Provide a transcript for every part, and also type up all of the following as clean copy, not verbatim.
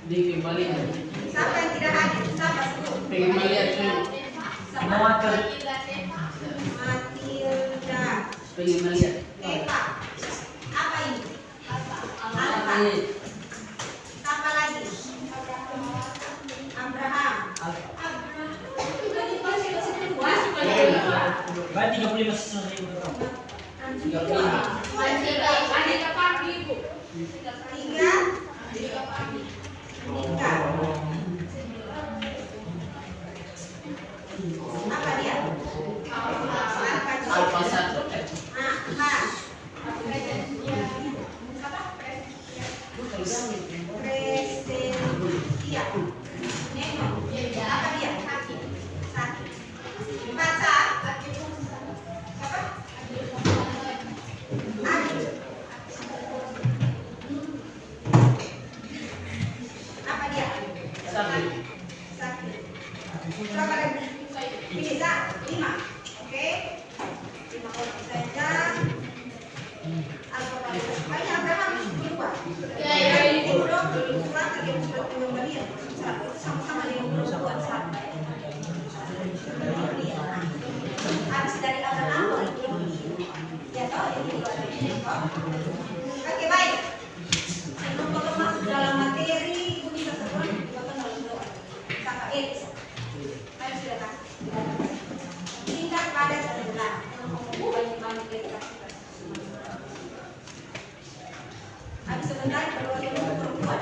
Di kembali. Siapa yang tidak hadir? Siapa sebut? Pengen melihat Siapa? Matilda. pengen melihat. Eva. Apa ini? Alfa. Siapa lagi? Abraham. Berarti 35 sesuatu ribu. Apa dia? Alfa 1. Presensia. Apa dia? Sakit. Baca. Apa? Apa dia? Sakit. Sakit. Berapa lagi? Bisa 5. Oke. 5 orang saja. Banyak Abraham berubah. Sama-sama dengan perempuan sampai. Habis dari Abraham ya toh oke baik. Sebelum kita masuk dalam materi, Ibu bisa sebut kakak Elis. Mari silakan. Tingkat pada sebelah. Banyak kita. Habis sebentar keluar dulu perempuan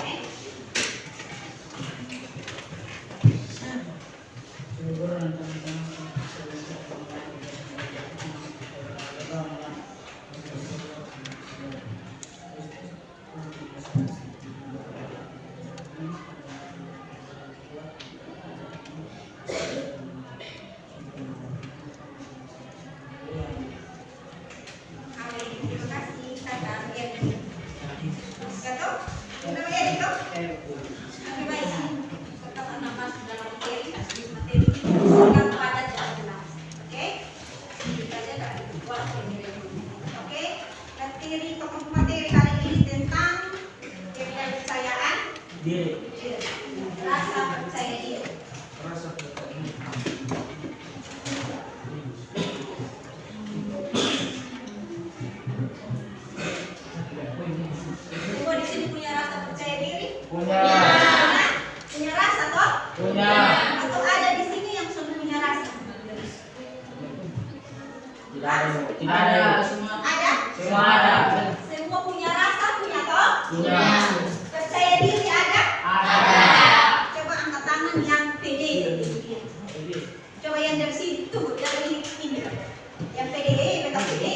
Terima kasih kakak Elis. Gato? Ano ba yan ito? Ano ba yan? Pagkakas naman sa materi, materi, hanggang pada sa kelas. Oke? Kita aja buat oke? Materi, tokoh materi kali ini tentang kepercayaan Diri. rasa percaya diri. Ibu di sini punya rasa percaya diri? Punya. Punya rasa toh? Punya. Atau ada di sini yang sudah punya rasa? Tidak ada. Ada? Semua ada. Semua punya rasa, punya toh? Punya. Percaya diri ada? Ada. Coba angkat tangan yang pede. Coba yang dari sini tuh, yang ini. Yang pede, betul pede.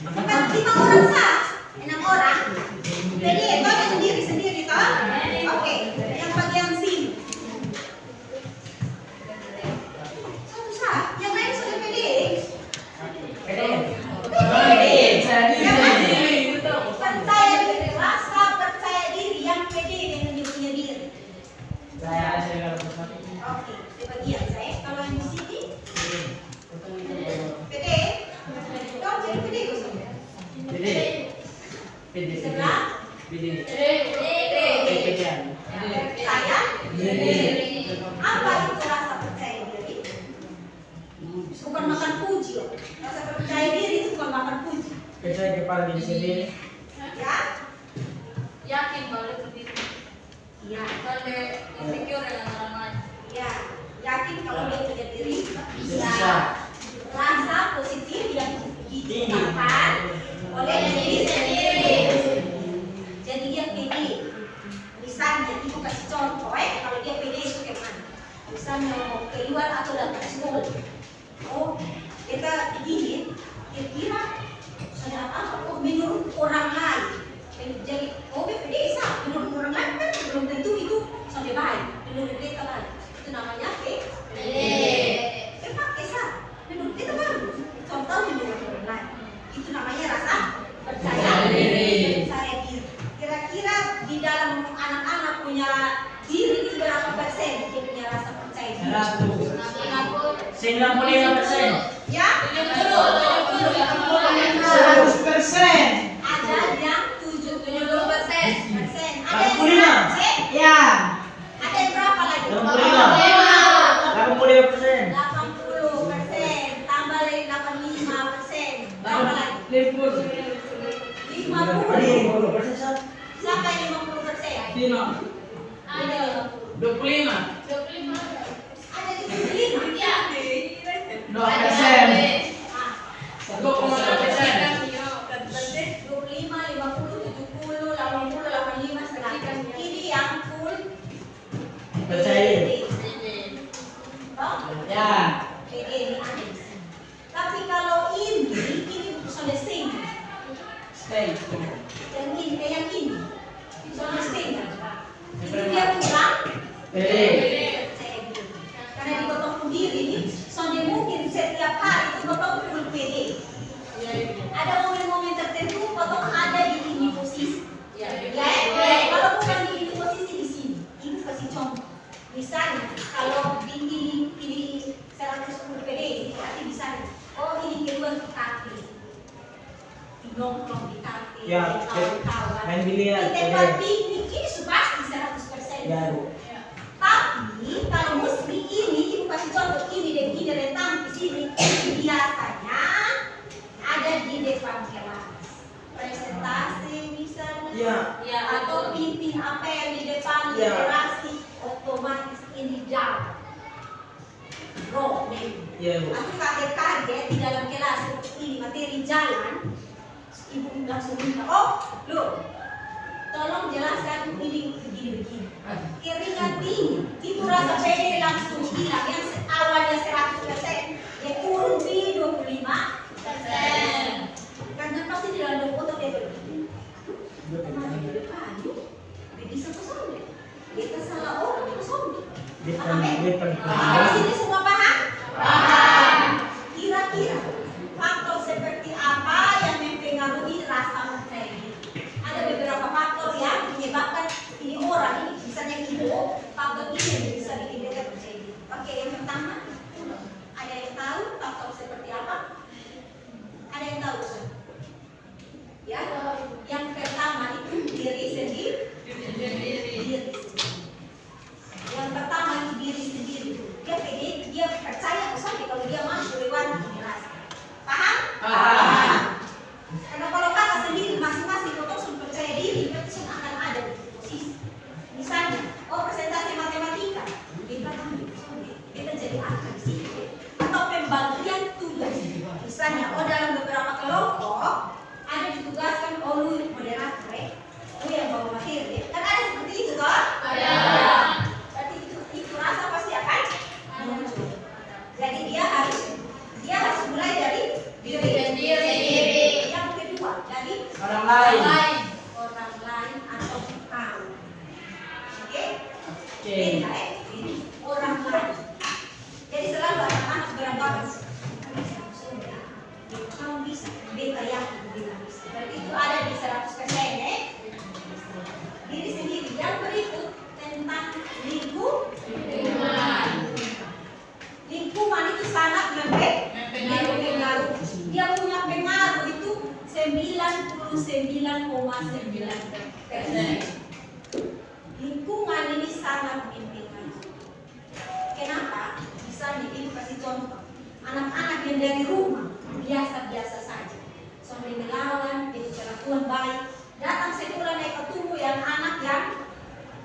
Bukan 5 orang sah, 6 orang. Pede, itu ada sendiri toh? Oke, yang bagian sini. Satu sah, yang lain sudah pede. Yang lain percaya diri, rasa percaya diri yang pede dengan dia punya diri. Oke, di bagian saya. Kalau yang di sini, pede. Kau jadi pede kosong. Sebelah, percaya diri. Apa itu rasa percaya diri? Bukan makan puji loh. Rasa percaya diri itu bukan makan puji. Percaya kepada diri sendiri. Ya? Yakin bahwa itu diri. Iya. Kalau insecure dengan orang lain. Ya, yakin kalau dia punya diri Bisa. rasa positif yang diciptakan oleh diri sendiri. Jadi dia pede. Misalnya ibu kasih contoh kalau dia pede itu kayak mana? Misalnya mau keluar atau datang sekolah. Oh, kita ingin kira-kira ada apa? Oh, menurut orang lain. Jadi, oh pede bisa. Menurut orang lain kan belum tentu itu sampai baik. Menurut kita lain. Itu namanya pede. Pakai sah. Menurut kita bagus. Contoh menurut orang lain. Itu namanya rasa percaya diri. Percaya diri. Kira-kira di dalam anak-anak punya diri itu berapa persen dia punya rasa percaya diri? 95%. Ya? 100%. Ada yang 70%. Sino? Ada 25. 25. ada 75. Ya. 2%. Ah, 1,2%. 25, 50, 70, 80, 85, 100. Ini yang full Percaya. Toh? Ya. PD ini ada di sini. Tapi kalau ini sudah stay. Stay. Yang ini kayak yang ini. Sudah stay. Itu dia kurang. Pede. Saya bilang. Karena dipotong sendiri ini, soalnya mungkin setiap hari itu potong full PD. Ada momen-momen tertentu potong ada di ini posisi. Ya, kalau bukan di ini posisi di sini, ini kasih contoh. Misalnya, kalau pilih 110 PD, berarti bisa. Oh, ini kedua di kafe, nongkrong di kafe, Ya, kawan-kawan. main biliar, Di tempat piknik ini sudah pasti 100%. Ya. Tapi kalau mesti ini, ibu kasih contoh ini dan ini rentang di sini, biasanya ada di depan kelas. Presentasi misalnya, Ya. Ya, atau pimpin apa yang di depan Ya. literasi, otomatis ini jauh. Bro, maybe. Ya, Bu. Aku kaget-kaget di dalam kelas ini materi jalan, ibu langsung minta, oh, loh, tolong jelaskan ini begini-begini. Keringat dingin, itu rasa pede langsung hilang. Yang awalnya 100%, dia turun di 25%. Karena pasti di dalam foto dia begini. Kemana di depan? Dia bisa kesana. Dia salah orang kesana. Depan. Di sini semua paham? Kira-kira faktor seperti apa yang mempengaruhi rasa percaya diri? Ada beberapa faktor yang menyebabkan ini orang ini misalnya ibu, faktor ini yang bisa bikin dia percaya diri. Oke, yang pertama, ada yang tahu faktor seperti apa? Ada yang tahu? Ya, yang pertama itu diri sendiri. Diri sendiri. Yang pertama itu diri sendiri. Dia pede, dia percaya misalnya kalau dia masuk lewat generasi. Paham? Paham. Karena kalau kakak sendiri masing-masing potong sudah percaya diri, berarti sudah akan ada di posisi. Misalnya, oh presentasi matematika, kita kan kita jadi apa di sini? Atau pembagian tugas. Misalnya, oh dalam beberapa kelompok ada ditugaskan oh lu moderator, lu yang bawa materi. Kan ada seperti itu toh? Ada. Berarti itu rasa pasti akan muncul. Jadi dia harus mulai dari diri sendiri. Yang kedua dari Orang lain. orang lain atau tahu. Oke? Oke. Beda ini orang lain. Jadi selalu anak-anak beranggapan kamu bisa, beta yakin beta bisa. Berarti itu ada di 100% ya. Diri sendiri. Yang berikut tentang lingkungan. Lingkungan itu sangat mempengaruhi. Dia punya pengaruh itu 99,9%. Lingkungan ini sangat mempengaruhi. Kenapa? Misalnya ini kasih contoh. Anak-anak yang dari rumah biasa-biasa saja. Sambil melawan, jadi kelakuan baik. Datang sekolah naik ketemu yang anak yang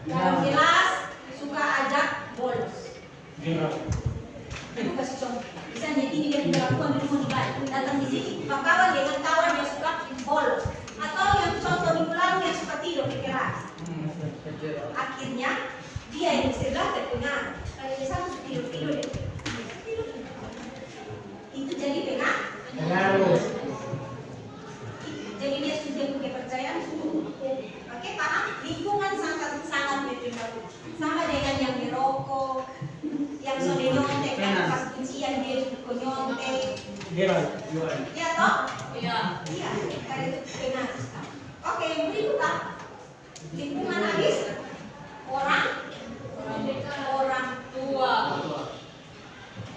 dalam kelas suka ajak bolos. Itu kasih contoh. Misalnya ini dia kelakuan di rumah baik. Datang di sini, kawan dengan kawan yang suka bolos. Atau yang contoh minggu lalu yang suka tidur di kelas. Akhirnya dia yang sebelah terpengaruh. Kalau dia satu tidur dia. Itu jadi Pengaruh. jadi dia sudah punya kepercayaan. Oke, paham? Lingkungan sangat mempengaruhi. Sama dengan yang merokok, yang sudah nyontek, kan pas kuncian dia juga nyontek. Iya toh? Iya. Iya, karena itu pengaruh. Oke, yang berikutnya lingkungan habis orang tua.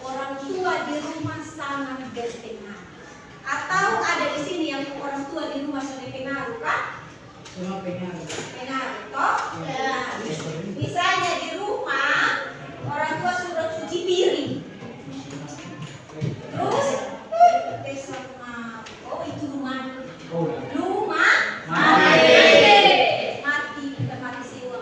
Orang tua di rumah sangat berpengaruh. Atau ada di sini yang orang tua di rumah sudah pengaruh kan? Semua pengaruh. Pengaruh toh? Misalnya di rumah orang tua sudah cuci piring. Terus besok oh itu rumah Oh. mati bukan mati sewa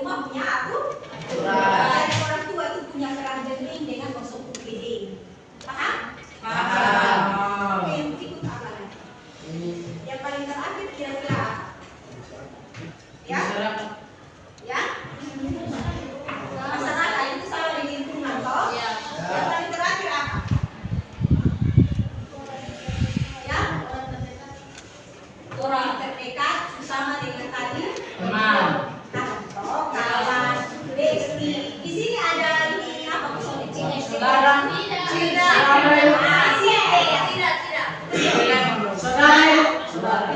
semua punya aku. Surat. Jadi orang tua itu punya peran penting dengan masuk UGD. Paham? Paham. Oke, yang berikut apa lagi? Yang paling terakhir kira-kira apa? Ya? Masyarakat. Ya? Masyarakat itu sama di lingkungan toh? Iya. Yang paling terakhir apa? Ya? Orang terdekat bersama dengan tadi Teman. kantor, kawan, besti. Di sini ada ini apa maksudnya? Saudara. Saudara. Saudara.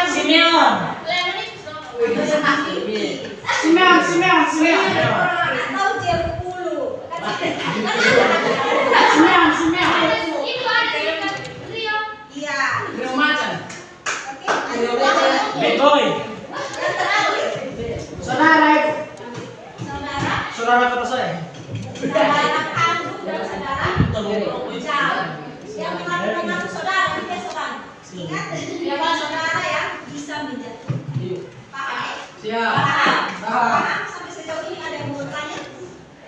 Simeon. Simeon. Rio Macan. Begoy. Saudara. Saudara kata saya. Saudara kandung dan saudara jauh. Yang mengaku saudara dia sopan. Ingat, saudara yang bisa menjadi. Paham? Siap. Paham? Sampai sejauh ini ada yang mau bertanya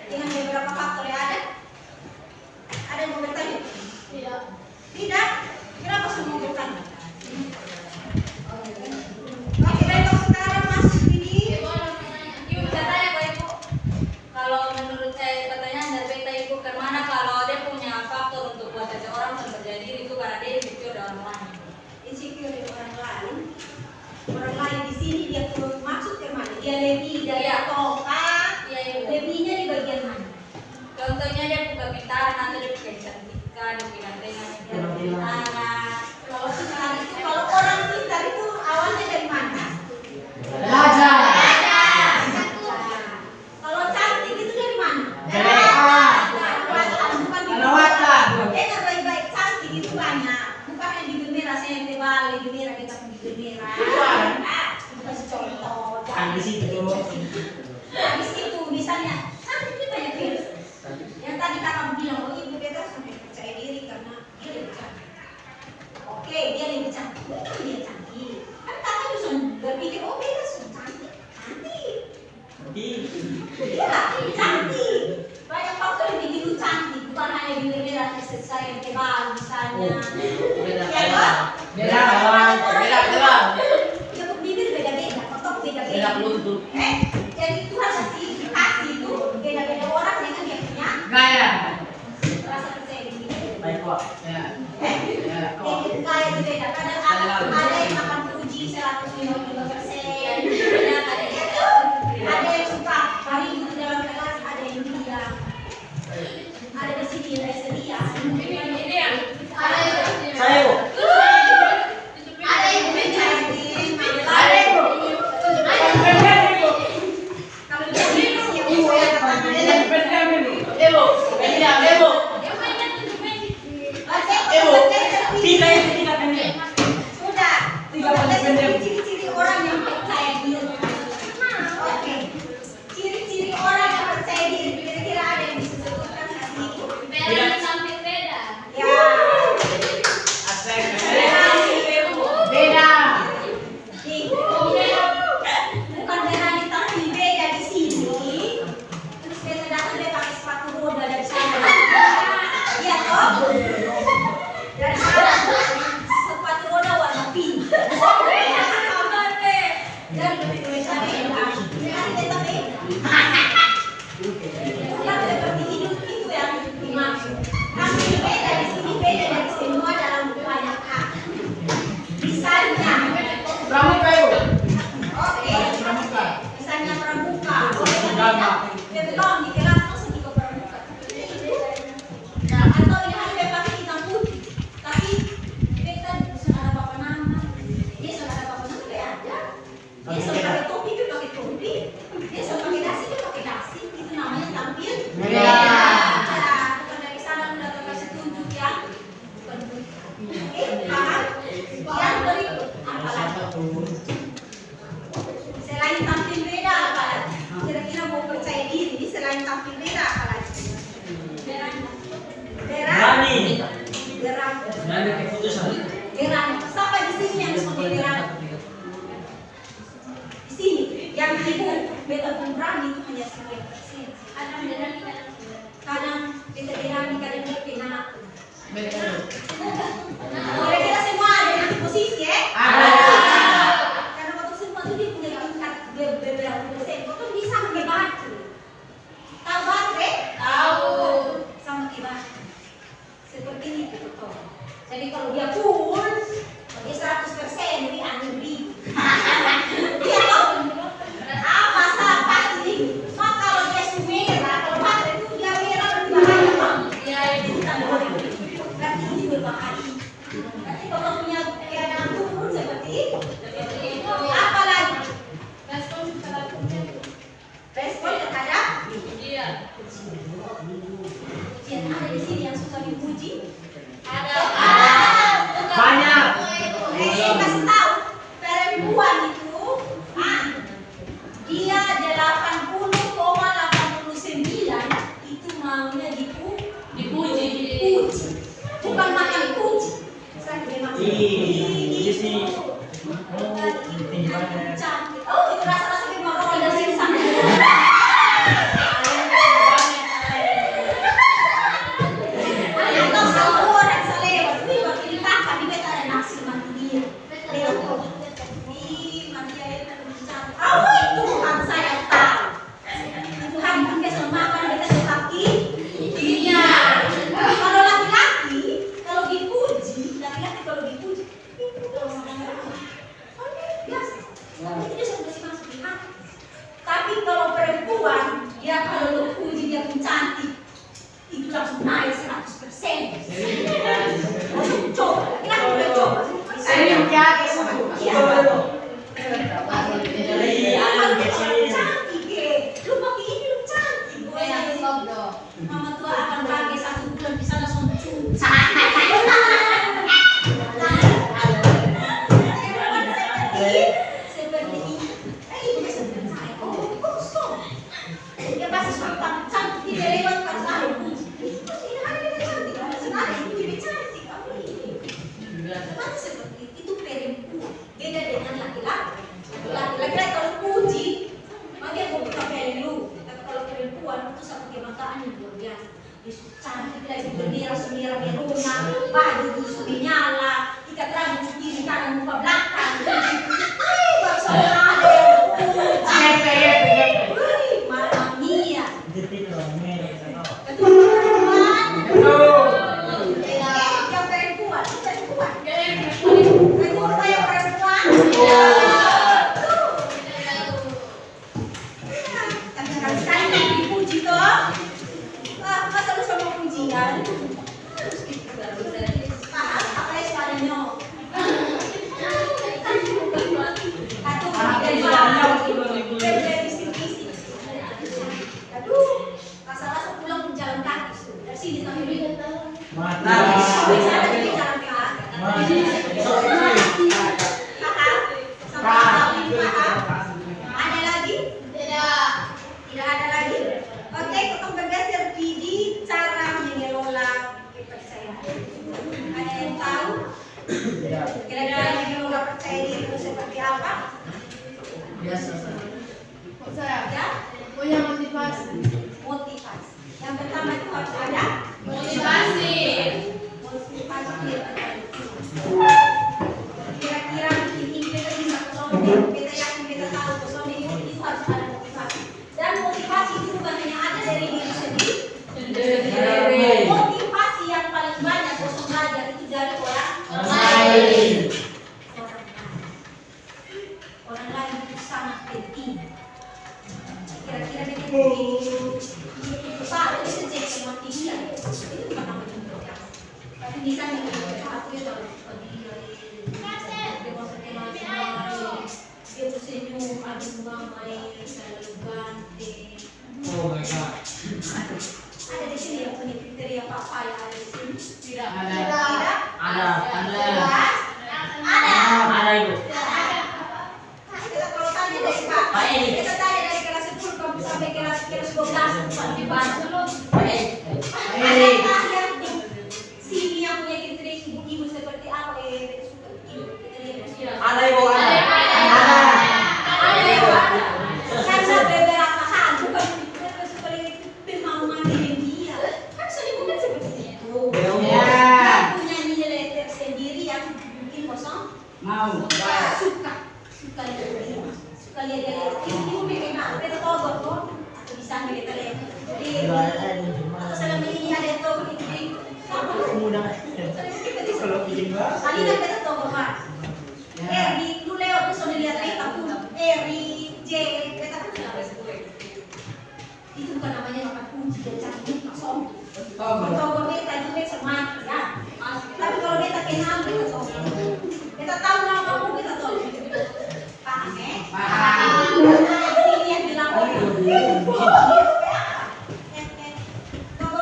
dengan beberapa faktor yang ada? Ada yang mau bertanya? Tidak? Kenapa semua mau bertanya? Oke, baiklah sekarang Mas Didi. Ibu katanya Pak Ibu, kalau menurut saya katanya dari beta Ibu kemana kalau dia punya faktor untuk buat seseorang terpercaya diri itu karena dia insecure dengan orang lain. Insecure dengan orang lain. Orang lain di sini dia maksud ke mana? Dia lebih dari Iya. tongkat. Iya Ibu. Lebihnya di bagian mana? Contohnya dia buka pintaran atau dia buka kecantikan, dia punya dengan Kalau pintar itu, kalau orang pintar itu awalnya dari mana? Belajar. Kalau cantik itu dari mana? Perawatan. Bukan di Perawatan. Dengar baik-baik, cantik itu banyak. Bukan yang di Gemera, saya yang tebal di Gemera, kita di Gemera. Itu kasih contoh. Habis itu. Habis itu misalnya cantik itu banyak virus. Yang tadi kakak bilang, oh ibu beta sampai percaya diri karena dia lebih cantik. Oke, dia lebih cantik. Bukan dia cantik. Kan kakak bisa berpikir, oh beta sudah cantik. Cantik. Iya, cantik. Banyak faktor yang bikin lu cantik. Bukan hanya di Gemera, saya yang tebal misalnya. Beda Ya, kawan. Beda kawan. Beda kawan. Ya, bibir beda-beda, kotok beda-beda. Beda pelutut. Jadi Tuhan kasih itu beda-beda orang dengan dia punya Gaya. rasa percaya diri. Baik kok. Ya. Ya. Jadi kayak itu beda. Kadang ada yang akan puji 155%. Ada yang suka hari itu dalam kelas, ada yang diam. Ada di sini yang sedia. Ini yang Saya Bu. Ada yang percaya diri. Saya Bu. Kalau dia siap saya katakan. Ibu. Ibu. Tiga itu tiga pendek. Sudah. Ciri-ciri orang yang percaya diri. Oke. Ciri-ciri orang yang percaya diri. Kira-kira ada yang bisa sebutkan kasih itu? beda samping beda. Ya. Asik. Beda. Beda. Bukan berani tapi beda di sini. Terus beta datang dia pakai sepatu roda dari sana. Iya toh? Dari sana sepatu roda warna pink. Dan beda beda. Kan beta beda. Bukan seperti hidup itu yang dimaksud. Kami beda di sini beda dari semua dalam banyak hal. Misalnya, Pramuka Ibu. oke. Pramuka. Misalnya pramuka, dia bilang di kelas langsung ikut pramuka. Nah, atau ini hari dia pakai hitam putih, tapi dia kan sudah ada apa nama, dia sudah ada apa nama dia ada. Dia sudah pakai topi, dia pakai topi. Dia sudah pakai dasi, dia pakai dasi. Itu namanya tampil. Beda. Nah, bukan dari sana udah kasih tunjuk yang bukan putih. Paham? Yang berikut apa lagi? Selain tampil beda apa lagi? Kira-kira mau percaya diri selain tampil beda Jadi kalau dia full, dia 100%, jadi angin beri. Dia tahu apa sah pasti. Maka kalau dia merah, kalau baterai itu dia merah berarti bahaya bang. Iya, Itu bukan bahaya. Berarti ini berbahaya. Berarti kalau punya keadaan turun seperti apa lagi? Respon terhadap iya. ujian. Ada di sini yang suka dipuji. Ada. Banyak. Kasih tahu perempuan itu dia 80,89 itu maunya Dipuji. bukan makan puji. Sekarang dia makan Iya sih. cantik. Oh itu rasa-rasa dia mau roll dari sini sampai atau sama orang selewat ini baru ditangkap di beta ada nasi mati dia lewat kok ih mati dia itu cantik. Oh itu Tuhan saya tahu Tuhan pun biasa makan beta laki iya. Kalau laki-laki kalau dipuji laki-laki kalau dipuji itu kalau makan biasa tapi dia sudah masuk di hati. Tapi kalau perempuan dia kalau dipuji dia pun cantik itu langsung naik 100%. Langsung coba, kita udah coba. Saya lihat semua. Iya. Cantik deh. Lu pakai ini lu cantik. Mama tua akan pakai 1 bulan bisa langsung cuci. Seperti ini. Ibu bisa percaya. Oh, kosong. Dia pasti suka cantik dia lewat pas ada puji. Terus ini hari ini cantik. Sebenarnya itu jadi cantik. Tapi seperti itu perempuan. Beda dengan laki-laki. Laki-laki kalau puji, dia mau buka pele dulu. Tapi kalau perempuan itu satu kebanggaan yang luar biasa. Dia cantik lagi bendera meruna, baju busuk dinyala, ikat rambut kiri kanan muka belakang. Baru saudara ada yang puji. Mamma mia. Yang perempuan. Kedua yang perempuan. Tapi sekali dipuji toh. Masa lu sama pujian? Harus gitu. Paham apa yang suaranya? Atau dari sini. Aduh, rasa-rasa pulang jalan kaki dari sini sampai ini. Mata. Bisa jadi jalan kaki. Paham? Ada lagi? Tidak ada lagi. Oke, kita bergeser di cara mengelola kepercayaan. Ada yang tahu? Kira-kira mengelola percaya diri itu seperti apa? Biasa. Ya? Punya motivasi. Motivasi. Yang pertama itu harus ada Motivasi. motivasi. Kira-kira ini kita bisa kosong, kita yakin kita tahu kosong itu harus ada motivasi. Dan motivasi itu bukan hanya ada dari diri sendiri. Motivasi yang paling banyak kosong belajar itu dari orang lain. Orang lain itu sangat penting. Kira-kira kita Pak, itu sejak sama dia itu bukan namanya motivasi. Tapi bisa nih aku ya tahu dia bersenyum, aduh mamai, saya lalu ganteng. Oh my god. Ada di sini yang punya kriteria papa yang ada di sini? Tidak. Tidak? Ada. Jelas? Ada? Ada ibu. Kita kalau tanya dari Pak, Pak Edi. kita tanya dari kelas 10 sampai kelas 12 Pak dibantu loh. Adakah yang sini yang punya kriteria ibu-ibu seperti apa yang suka ibu? Kita lihat. Ada ibu. Ada. Ada ya Pak? Karena beberapa hal bukan kita suka lihat mau mandiin dia. Kan soalnya bukan seperti itu. Ya. Dia punya nilai tersendiri yang mungkin kosong. Mau. Suka lihat dia. Suka lihat dia. Ibu memang ada togok kok. Atau bisa kita lihat. Jadi atau selama ini ada togok itu. Sama. Kita bisa Salina kita tahu bahwa Eri lu lewat tuh sudah lihat beta pun Eri J beta pun itu bukan namanya makan kunci dan cari kosong. Kalau beta juga sama ya. Tapi kalau beta kenal beta tahu. Beta tahu nama kamu beta tahu. Paham ya? Paham. Sini yang bilang kalau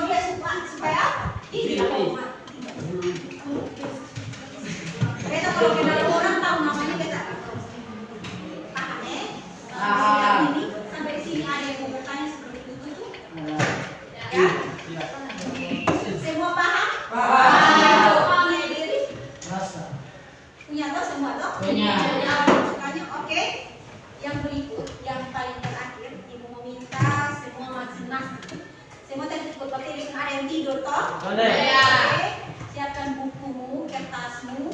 dia suka supaya ini apa? Beta kalau kenal orang tahu namanya beta. Paham ya? Ini sampai di sini ada yang mau bertanya seperti itu. Ya? Semua paham? Paham. Punya diri? Punya toh semua toh? Punya. Sukanya oke. Yang berikut, yang paling terakhir, ibu meminta semua masing-masing. Semua tadi ikut materi ada yang tidur toh? Boleh. Oke. Siapkan bukumu, kertasmu,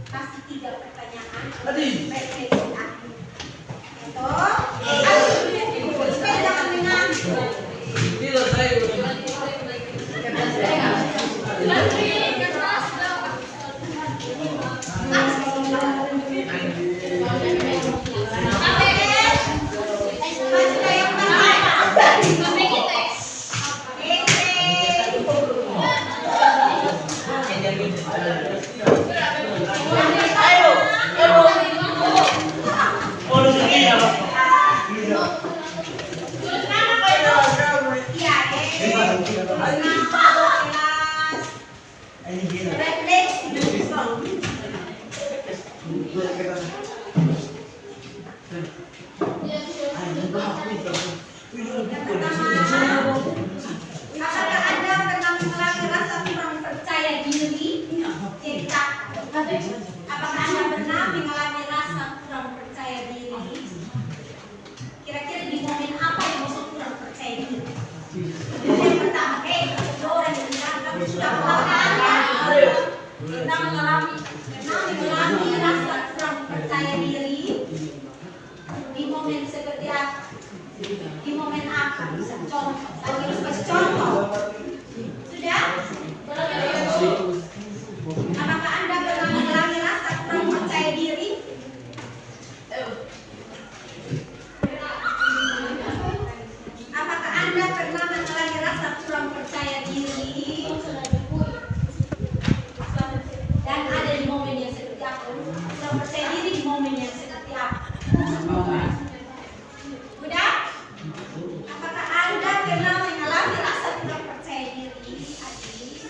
kasih 3 pertanyaan. Refleksi akhir. Toh? Supaya jangan mengantuk. Tidak saya. Apakah Anda pernah mengalami rasa kurang percaya diri? Jadi takut. Apakah Anda pernah mengalami rasa kurang percaya diri? Kira-kira di momen apa yang masuk kurang percaya diri? Yang pertama, ada orang yang bilang kamu sudah pernah mengalami rasa kurang percaya diri di momen seperti apa? Di momen apa? Bisa contoh. Lagi harus kasih contoh. Sudah? Apakah Anda pernah mengalami rasa kurang percaya diri? Apakah Anda pernah mengalami rasa kurang percaya diri? Dan ada di momen yang seperti apa? Kurang percaya diri di momen yang seperti apa? Udah? Apakah Anda pernah mengalami rasa kurang percaya diri? Adik?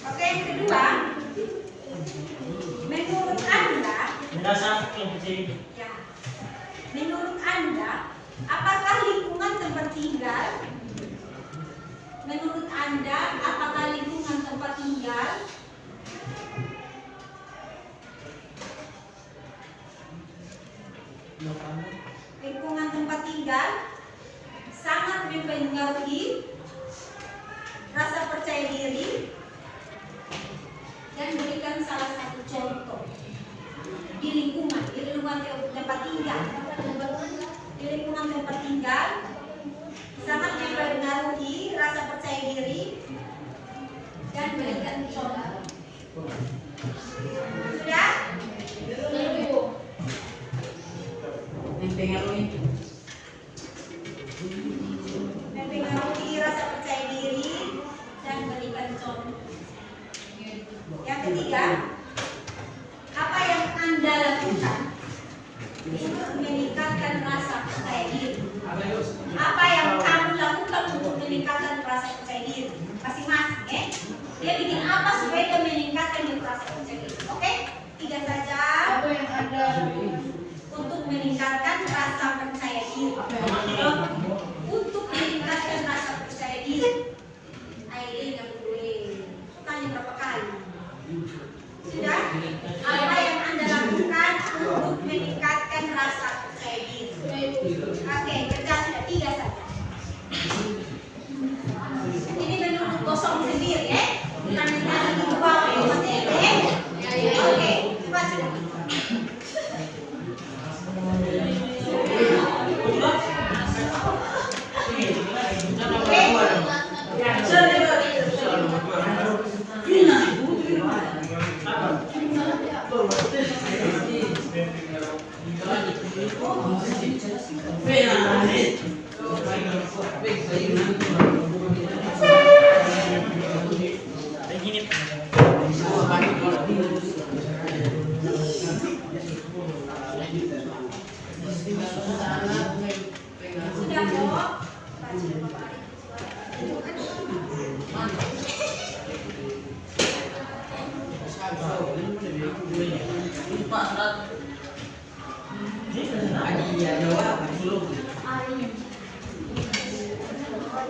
Oke, yang kedua, menurut Anda, ya, menurut Anda, apakah lingkungan tempat tinggal? Menurut Anda, apakah lingkungan tempat tinggal lingkungan tempat tinggal sangat mempengaruhi rasa percaya diri? Dan berikan salah satu contoh di lingkungan tempat tinggal. Di lingkungan tempat tinggal sangat mempengaruhi rasa percaya diri dan berikan contoh. Sudah? Mempengaruhi rasa percaya diri dan berikan contoh. Yang ketiga, apa yang Anda lakukan untuk meningkatkan rasa percaya diri? Apa yang kamu lakukan untuk meningkatkan rasa percaya diri? Masing-masing, ya? Dia bikin apa supaya dia meningkatkan rasa percaya diri? Oke? 3 saja. Apa yang Anda Untuk meningkatkan rasa percaya diri. Untuk meningkatkan rasa percaya diri. Ayo, yang boleh tanya berapa kali? Sudah? Apa yang Anda lakukan untuk meningkatkan rasa percaya diri? Oke, kerja sudah 3 saja. Ini menurut kosong sendiri, ya? Bukan menjadi di bawah materi, ya? Oke, cepat sudah. Oke.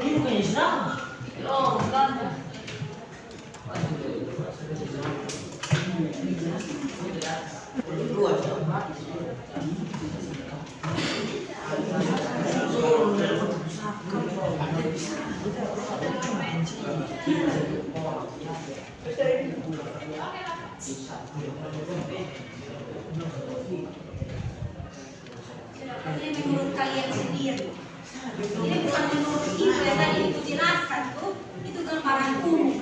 Ini bukan Islam. Oh, bukan. Ini menurut kalian sendiri. Ini bukan menurut itu yang tadi itu jelaskan tuh, itu gambaran umum.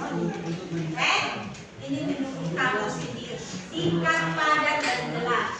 Ini menurut kamu sendiri. Singkat, padat, dan jelas.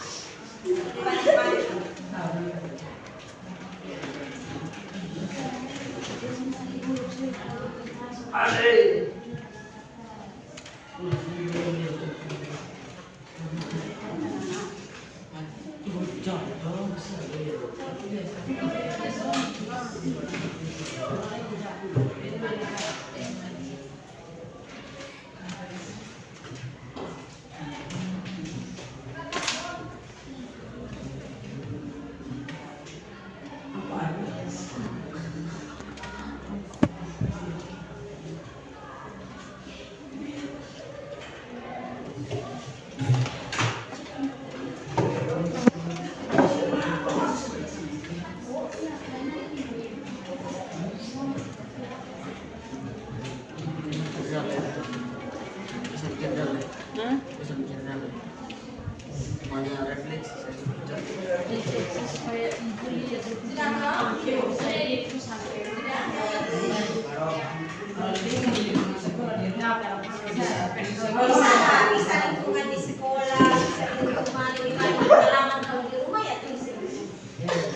Bisa lingkungan di sekolah, bisa di rumah, di halaman, kalau di rumah ya tulis.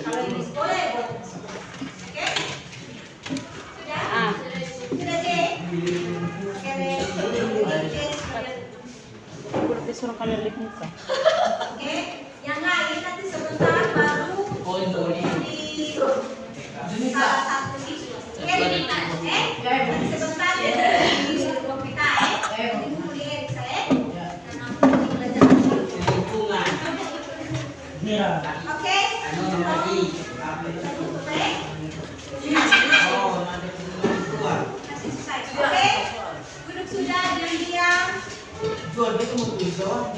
Kalau di sekolah ya buat. Oke? Sudah? Sudah, J? Oke, Profesor kalian lihat muka. Oke, yang lain nanti sebentar baru di salah satu siswa. Oke, nanti sebentar di grup kita Nanti kemudian saya dan aku belajar dulu. Oke? Masih selesai. Oke? Duduk sudah, diam-diam. Jual itu mau tulis doang.